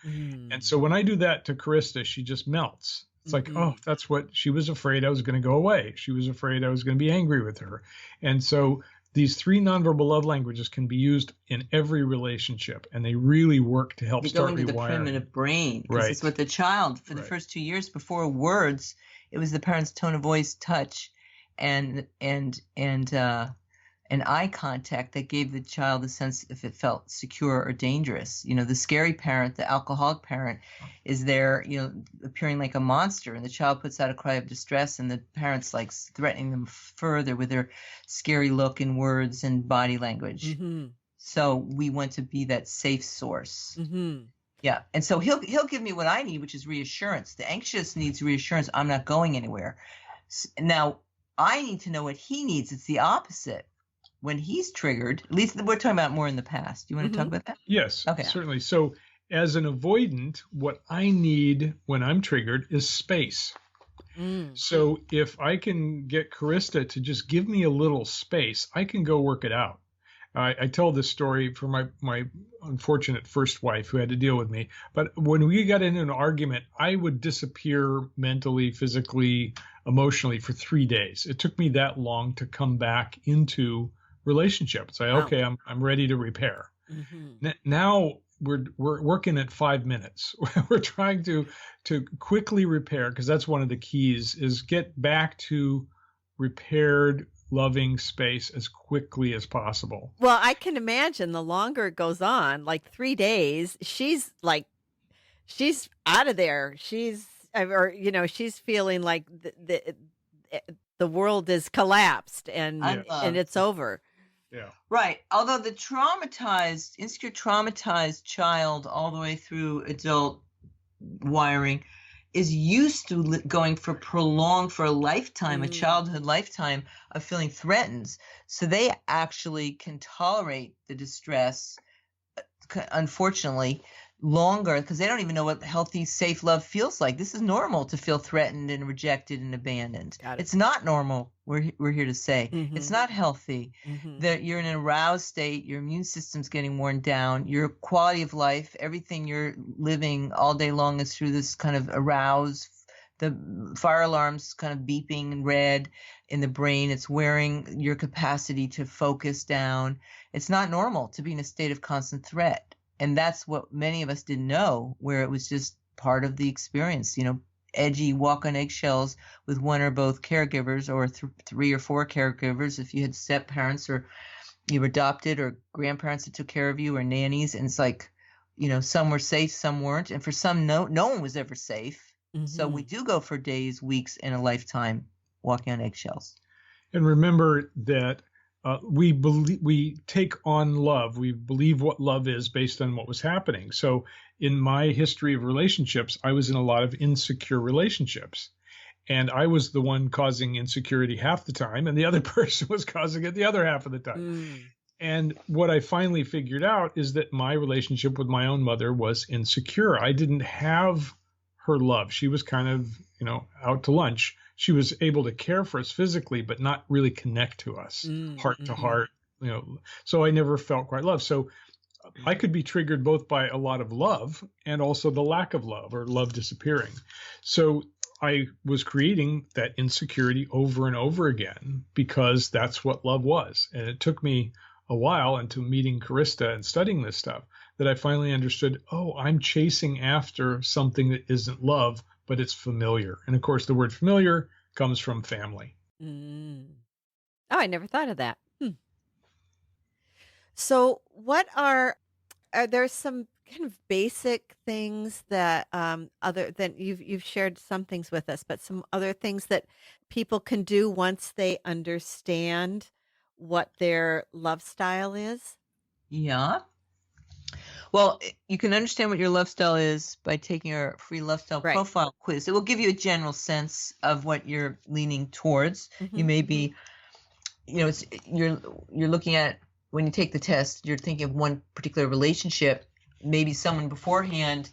And so when I do that to Carista, she just melts. It's like, oh, that's what she was afraid I was going to go away. She was afraid I was going to be angry with her. And so these 3 nonverbal love languages can be used in every relationship, and they really work to help start rewiring.
They go into the primitive brain. Right. It's what the child, for the first 2 years before words, it was the parent's tone of voice, touch, and eye contact that gave the child a sense if it felt secure or dangerous. You know, the scary parent, the alcoholic parent, is there, appearing like a monster, and the child puts out a cry of distress, and the parent's like threatening them further with their scary look and words and body language. So we want to be that safe source. Yeah, and so he'll give me what I need, which is reassurance. The anxious needs reassurance. I'm not going anywhere. Now I need to know what he needs. It's the opposite. When he's triggered, at least we're talking about more in the past. Do you want to talk about that?
Yes,
okay.
Certainly. So as an avoidant, what I need when I'm triggered is space. So if I can get Carista to just give me a little space, I can go work it out. I tell this story for my unfortunate first wife who had to deal with me. But when we got into an argument, I would disappear mentally, physically, emotionally for 3 days. It took me that long to come back into relationship. Say, wow. Okay, I'm ready to repair. Now we're working at 5 minutes. We're trying to quickly repair, because that's one of the keys, is get back to repaired, loving space as quickly as possible.
Well, I can imagine the longer it goes on, like 3 days, she's out of there. She's feeling like the world is collapsed and it's over.
Yeah.
Right. Although the insecure traumatized child all the way through adult wiring is used to going for a lifetime, a childhood lifetime of feeling threatened. So they actually can tolerate the distress, unfortunately, longer, because they don't even know what healthy, safe love feels like. This is normal to feel threatened and rejected and abandoned. It's not normal. We're here to say it's not healthy. That you're in an aroused state, your immune system's getting worn down, your quality of life, everything you're living all day long is through this kind of aroused, the fire alarm's kind of beeping in red in the brain. It's wearing your capacity to focus down. It's not normal to be in a state of constant threat. And that's what many of us didn't know, where it was just part of the experience, edgy, walk on eggshells with one or both caregivers, or 3 or 4 caregivers if you had step parents, or you were adopted, or grandparents that took care of you, or nannies. And it's like, some were safe, some weren't. And for some, no one was ever safe. So we do go for days, weeks, and a lifetime walking on eggshells.
And remember that we take on love. We believe what love is based on what was happening. So in my history of relationships, I was in a lot of insecure relationships, and I was the one causing insecurity half the time, and the other person was causing it the other half of the time. And what I finally figured out is that my relationship with my own mother was insecure. I didn't have her love. She was kind of, out to lunch. She was able to care for us physically, but not really connect to us heart to heart, so I never felt quite loved. So I could be triggered both by a lot of love and also the lack of love, or love disappearing. So I was creating that insecurity over and over again, because that's what love was. And it took me a while, until meeting Carista and studying this stuff, that I finally understood, I'm chasing after something that isn't love, but it's familiar. And of course, the word familiar comes from family.
Oh, I never thought of that. So what are there some kind of basic things that other than you've shared some things with us, but some other things that people can do once they understand what their love style is?
Yeah. Well, you can understand what your love style is by taking our free love style profile quiz. It will give you a general sense of what you're leaning towards. You may be, you're looking at, when you take the test, you're thinking of one particular relationship. Maybe someone beforehand,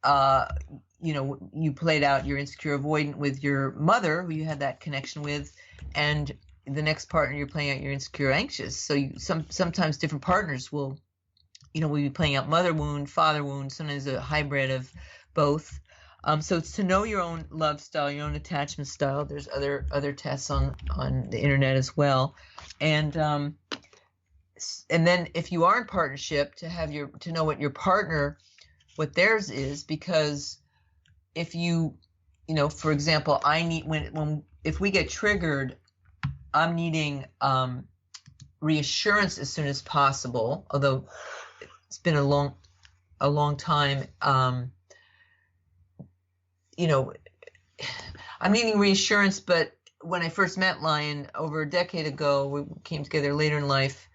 you played out your insecure avoidant with your mother, who you had that connection with, and the next partner you're playing out your insecure anxious. So sometimes different partners will. We'll be playing out mother wound, father wound, sometimes a hybrid of both. So it's to know your own love style, your own attachment style. There's other tests on the internet as well. And then if you are in partnership, to know what your partner, what theirs is, because if for example, I need if we get triggered, I'm needing reassurance as soon as possible, although it's been a long time. I'm needing reassurance, but when I first met Lion over a decade ago, we came together later in life,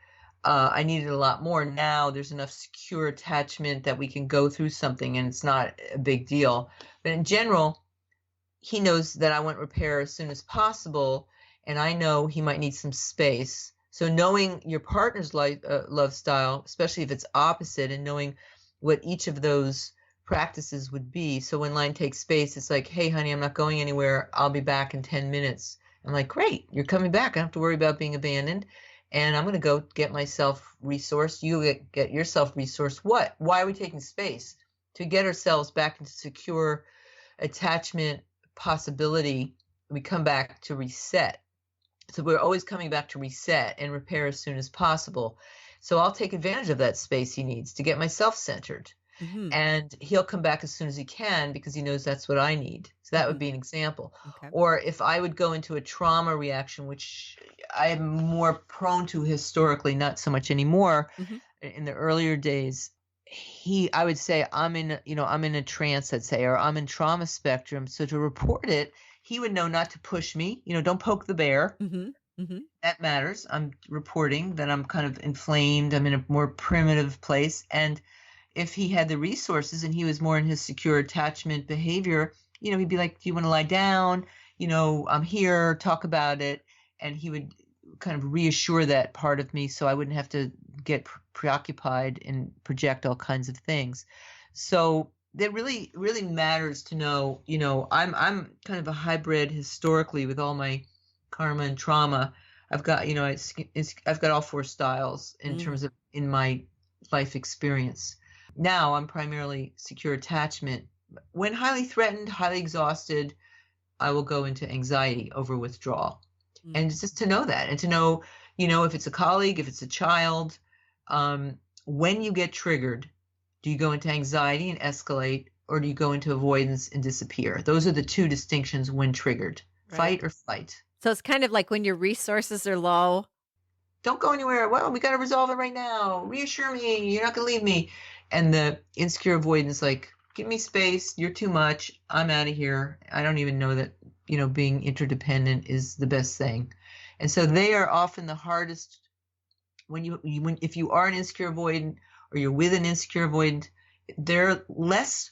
I needed a lot more. Now there's enough secure attachment that we can go through something and it's not a big deal. But in general, he knows that I want repair as soon as possible, and I know he might need some space. So knowing your partner's love style, especially if it's opposite, and knowing what each of those practices would be. So when line takes space, it's like, hey, honey, I'm not going anywhere. I'll be back in 10 minutes. I'm like, great, you're coming back. I don't have to worry about being abandoned. And I'm going to go get myself resourced. You get yourself resourced. What? Why are we taking space? To get ourselves back into secure attachment possibility. We come back to reset. So we're always coming back to reset and repair as soon as possible. So I'll take advantage of that space he needs to get myself centered. And he'll come back as soon as he can because he knows that's what I need. So that would be an example. Okay. Or if I would go into a trauma reaction, which I am more prone to historically, not so much anymore. In the earlier days, I would say I'm in a trance, I'd say, or I'm in trauma spectrum. So to report it, he would know not to push me. Don't poke the bear. That matters. I'm reporting that I'm kind of inflamed. I'm in a more primitive place. And if he had the resources and he was more in his secure attachment behavior, he'd be like, do you want to lie down? I'm here, talk about it. And he would kind of reassure that part of me so I wouldn't have to get preoccupied and project all kinds of things. So that really, really matters to know, I'm kind of a hybrid historically with all my karma and trauma. I've got, I've got all four styles in terms of in my life experience. Now I'm primarily secure attachment. When highly threatened, highly exhausted, I will go into anxiety over withdrawal. And it's just to know that and to know, if it's a colleague, if it's a child, when you get triggered, do you go into anxiety and escalate, or do you go into avoidance and disappear? Those are the two distinctions when triggered, fight or flight.
So it's kind of like when your resources are low.
Don't go anywhere. Well, we got to resolve it right now. Reassure me. You're not going to leave me. And the insecure avoidance, like, give me space. You're too much. I'm out of here. I don't even know that, being interdependent is the best thing. And so they are often the hardest if you are an insecure avoidant or you're with an insecure avoidant, they're less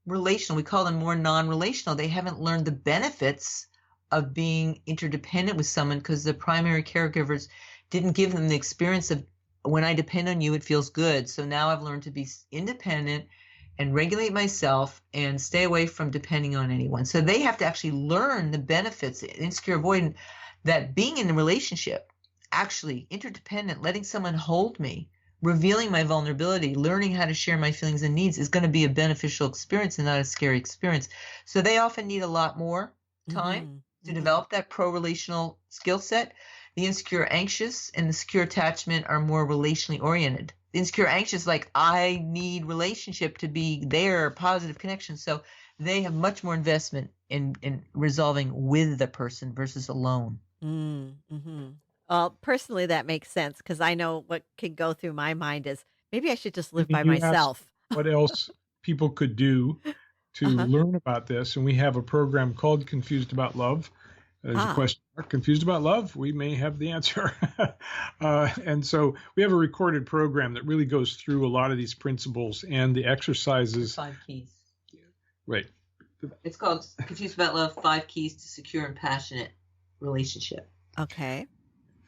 relational. We call them more non-relational. They haven't learned the benefits of being interdependent with someone because the primary caregivers didn't give them the experience of, when I depend on you, it feels good. So now I've learned to be independent and regulate myself and stay away from depending on anyone. So they have to actually learn the benefits, insecure avoidant, that being in a relationship, actually interdependent, letting someone hold me, revealing my vulnerability, learning how to share my feelings and needs is going to be a beneficial experience and not a scary experience. So they often need a lot more time to develop that pro-relational skill set. The insecure anxious and the secure attachment are more relationally oriented. The insecure anxious, like, I need relationship to be there, positive connection. So they have much more investment in resolving with the person versus alone.
Well, personally, that makes sense because I know what can go through my mind is maybe I should just live by
You
myself.
asked what else people could do to learn about this. And we have a program called Confused About Love. There's a question mark. Confused about love? We may have the answer. And so we have a recorded program that really goes through a lot of these principles and the exercises.
5 keys.
Right.
It's called Confused About Love, 5 Keys to Secure and Passionate Relationship.
Okay.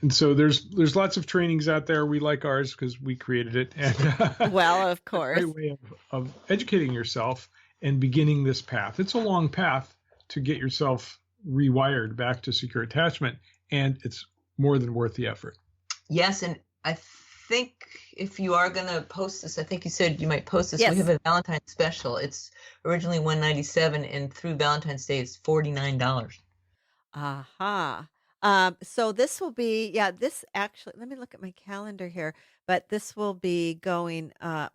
And so there's lots of trainings out there. We like ours because we created it. And
well, of course.
A great way of educating yourself and beginning this path. It's a long path to get yourself rewired back to secure attachment, and it's more than worth the effort.
Yes, and I think if you are going to post this, I think you said you might post this.
Yes.
We have a Valentine's special. It's originally $197, and through Valentine's Day, it's $49.
So this will be, this actually, let me look at my calendar here, but this will be going up,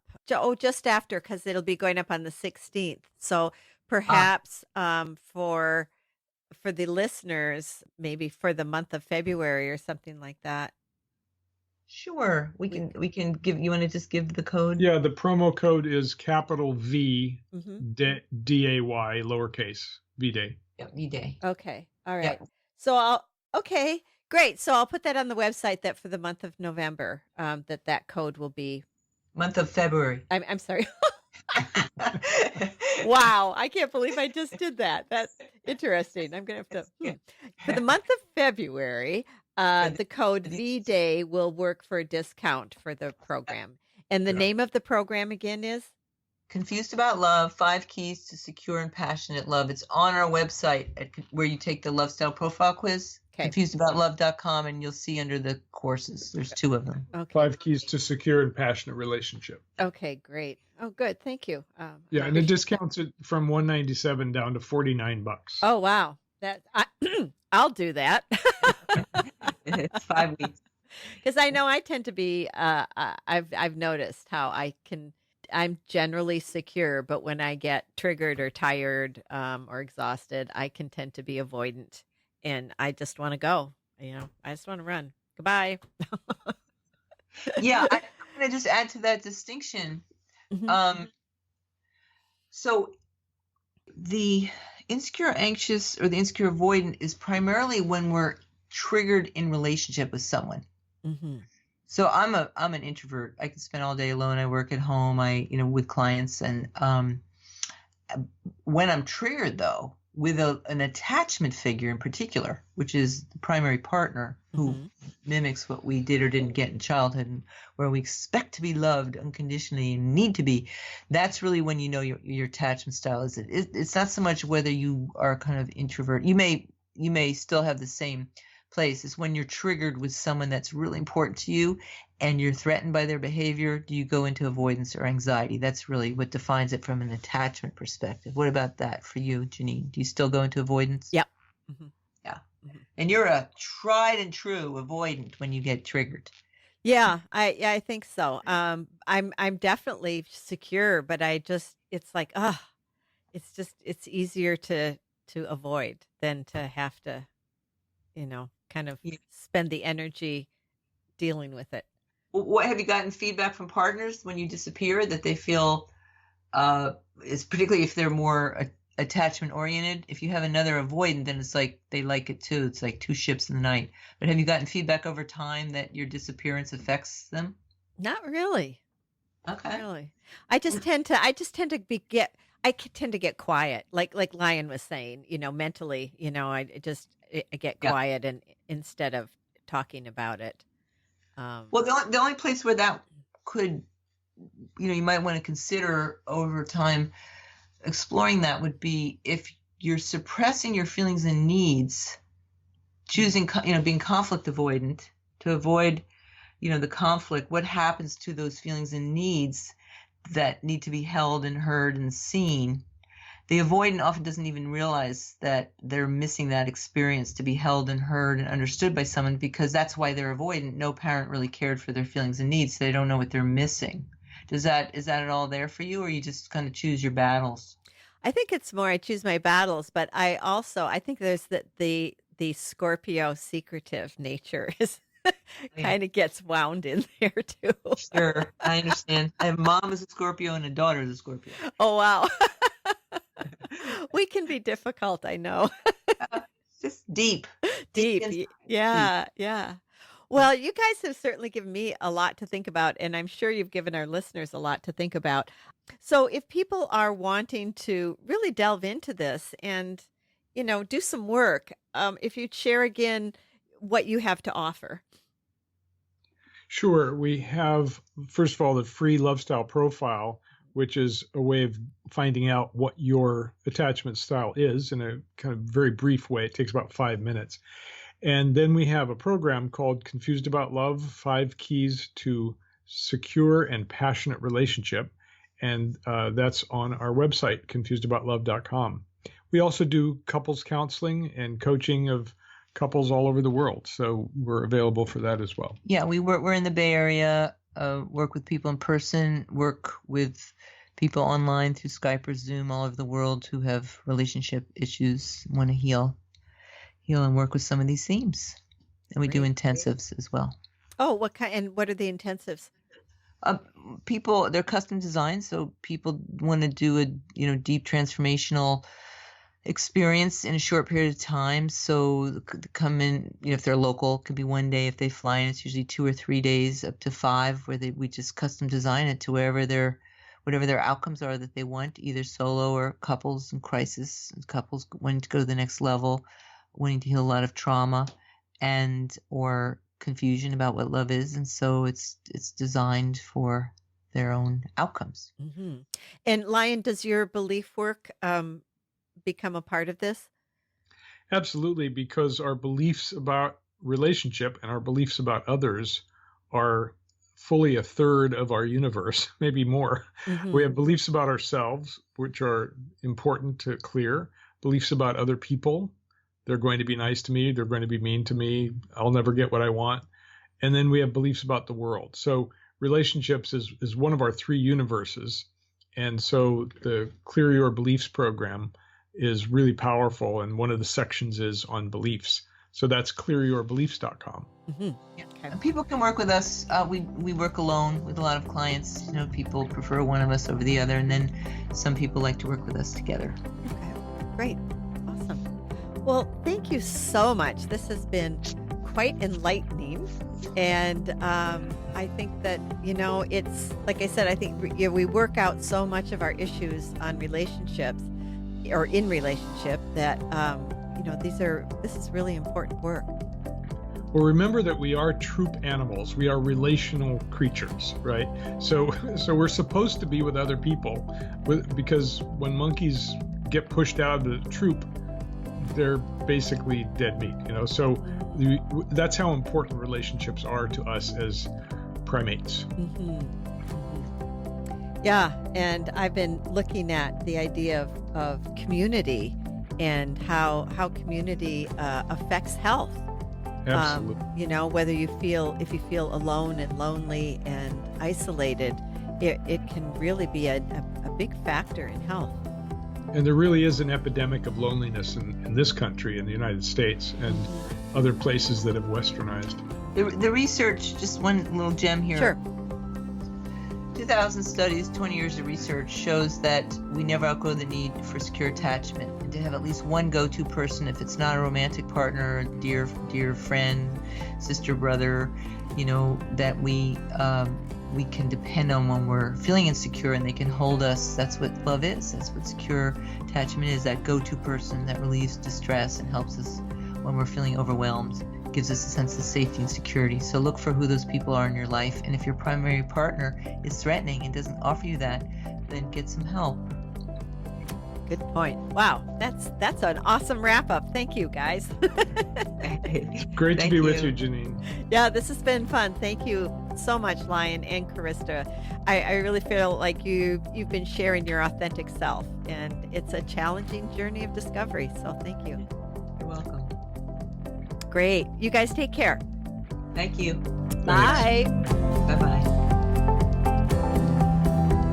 just after, because it'll be going up on the 16th. So perhaps for the listeners, maybe for the month of February or something like that.
Sure. We can give, you want to just give the code?
Yeah, the promo code is capital V D-A-Y, lowercase, V-Day.
Yeah, V-Day.
Okay. All right. Yep. So okay, great. So I'll put that on the website that for the month of November, that code will be.
Month of February.
I'm sorry. Wow, I can't believe I just did that. That's interesting. I'm going to have to. For the month of February, the code V-Day will work for a discount for the program. And the name of the program again is?
Confused About Love, 5 Keys to Secure and Passionate Love. It's on our website where you take the Love Style Profile Quiz, confusedaboutLove.com, and you'll see under the courses. There's 2 of them.
Okay.
5 Keys to Secure and Passionate Relationship.
Okay, great. Oh, good. Thank you.
Yeah, and it discounts it from $197 down to $49.
Oh, wow. I'll do that.
It's 5 weeks.
Because I know I tend to be. I've noticed how I'm generally secure, but when I get triggered or tired or exhausted, I can tend to be avoidant, and I just want to go. I just want to run. Goodbye.
Yeah, I'm going to just add to that distinction.
Mm-hmm.
So the insecure anxious or the insecure avoidant is primarily when we're triggered in relationship with someone.
Mm-hmm.
So I'm an introvert. I can spend all day alone. I work at home. With clients, and when I'm triggered though with an attachment figure in particular, which is the primary partner who mimics what we did or didn't get in childhood, and where we expect to be loved unconditionally and need to be, that's really when you know your attachment style is. It's not so much whether you are kind of introvert. You may still have the same place. Is when you're triggered with someone that's really important to you and you're threatened by their behavior, do you go into avoidance or anxiety? That's really what defines it from an attachment perspective. What about that for you, Janine? Do you still go into avoidance?
Yep. Mm-hmm.
Yeah. Mm-hmm. And you're a tried and true avoidant when you get triggered.
Yeah, I think so. I'm definitely secure, but it's like, it's easier to avoid than to have to, kind of spend the energy dealing with it.
What have you gotten feedback from partners when you disappear that they feel is particularly if they're more attachment oriented? If you have another avoidant, then it's like they like it too. It's like 2 ships in the night. But have you gotten feedback over time that your disappearance affects them?
Not really.
Okay.
Not really. I tend to get quiet, like Lion was saying, mentally, I get quiet and instead of talking about it.
Well, the only place where that could, you might want to consider over time exploring that would be if you're suppressing your feelings and needs, choosing, being conflict avoidant to avoid, the conflict. What happens to those feelings and needs that need to be held and heard and seen? The avoidant often doesn't even realize that they're missing that experience to be held and heard and understood by someone, because that's why they're avoidant. No parent really cared for their feelings and needs, so they don't know what they're missing. Is that at all there for you, or you just kind of choose your battles?
I think it's more I choose my battles, but I think there's the Scorpio secretive nature is kind of gets wound in there too.
Sure, I understand. I have a mom is a Scorpio and a daughter is a Scorpio.
Oh, wow. We can be difficult, I know.
Just deep.
Yeah. Well, you guys have certainly given me a lot to think about, and I'm sure you've given our listeners a lot to think about. So if people are wanting to really delve into this and, do some work, if you'd share again what you have to offer.
Sure. We have, first of all, the free Love Style Profile, which is a way of finding out what your attachment style is in a kind of very brief way. It takes about 5 minutes. And then we have a program called Confused About Love, 5 Keys to Secure and Passionate Relationship. And that's on our website, confusedaboutlove.com. We also do couples counseling and coaching of couples all over the world. So we're available for that as well.
Yeah, we're in the Bay Area, work with people in person, work with people online through Skype or Zoom all over the world who have relationship issues, want to heal and work with some of these themes. And we do intensives as well.
Oh, what are the intensives?
People, they're custom designed, so people want to do a deep transformational experience in a short period of time. So come in, if they're local, it could be 1 day. If they fly in, it's usually 2 or 3 days, up to 5, where we just custom design it to whatever their outcomes are that they want, either solo or couples in crisis, couples wanting to go to the next level, wanting to heal a lot of trauma and or confusion about what love is. And so it's designed for their own outcomes.
Mm-hmm. And Lion, does your belief work become a part of this?
Absolutely, because our beliefs about relationship and our beliefs about others are fully a third of our universe, maybe more.
Mm-hmm.
We have beliefs about ourselves, which are important to clear, beliefs about other people. They're going to be nice to me. They're going to be mean to me. I'll never get what I want. And then we have beliefs about the world. So relationships is one of our three universes. And so the Clear Your Beliefs program is really powerful. And one of the sections is on beliefs. So that's clearyourbeliefs.com.
Mm-hmm. Yeah. Okay. People can work with us. We work alone with a lot of clients. People prefer one of us over the other. And then some people like to work with us together.
Okay, great. Awesome. Well, thank you so much. This has been quite enlightening. And I think that, it's, like I said, I think we work out so much of our issues on relationships or in relationship that, this is really important work.
Well, remember that we are troop animals. We are relational creatures, right? So we're supposed to be with other people because when monkeys get pushed out of the troop, they're basically dead meat, So that's how important relationships are to us as primates.
Mm-hmm. Mm-hmm. Yeah, and I've been looking at the idea of community and how community affects health.
Absolutely.
Whether if you feel alone and lonely and isolated, it can really be a big factor in health.
And there really is an epidemic of loneliness in this country, in the United States, and other places that have westernized.
The research, just one little gem here.
Sure.
2,000 studies, 20 years of research shows that we never outgrow the need for secure attachment and to have at least one go-to person. If it's not a romantic partner, a dear friend, sister, brother, that we can depend on when we're feeling insecure, and they can hold us. That's what love is. That's what secure attachment is, that go-to person that relieves distress and helps us when we're feeling overwhelmed, gives us a sense of safety and security. So look for who those people are in your life. And if your primary partner is threatening and doesn't offer you that, then get some help.
Good point. Wow, that's an awesome wrap-up. Thank you, guys.
Great to be with you, Janine.
Yeah, this has been fun. Thank you so much, Lion and Carista. I really feel like you've been sharing your authentic self, and it's a challenging journey of discovery. So thank you.
You're welcome.
Great. You guys take care.
Thank you.
Bye.
Bye-bye.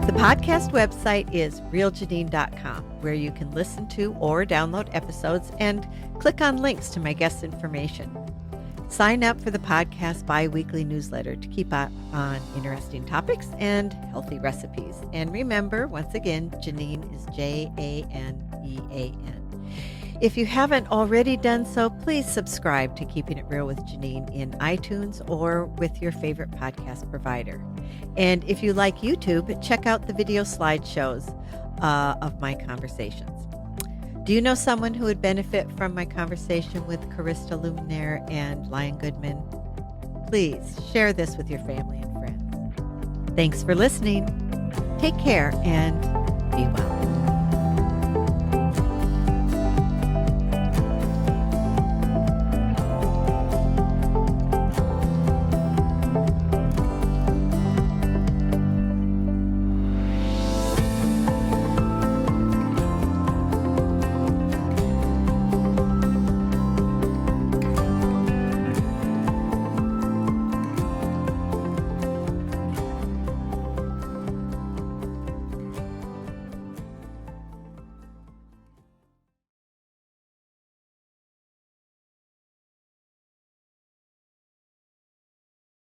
The podcast website is realjanine.com, where you can listen to or download episodes and click on links to my guest information. Sign up for the podcast bi-weekly newsletter to keep up on interesting topics and healthy recipes. And remember, once again, Janine is Janeean. If you haven't already done so, please subscribe to Keeping It Real with Janine in iTunes or with your favorite podcast provider. And if you like YouTube, check out the video slideshows of my conversations. Do you know someone who would benefit from my conversation with Carista Luminare and Lion Goodman? Please share this with your family and friends. Thanks for listening. Take care and be well.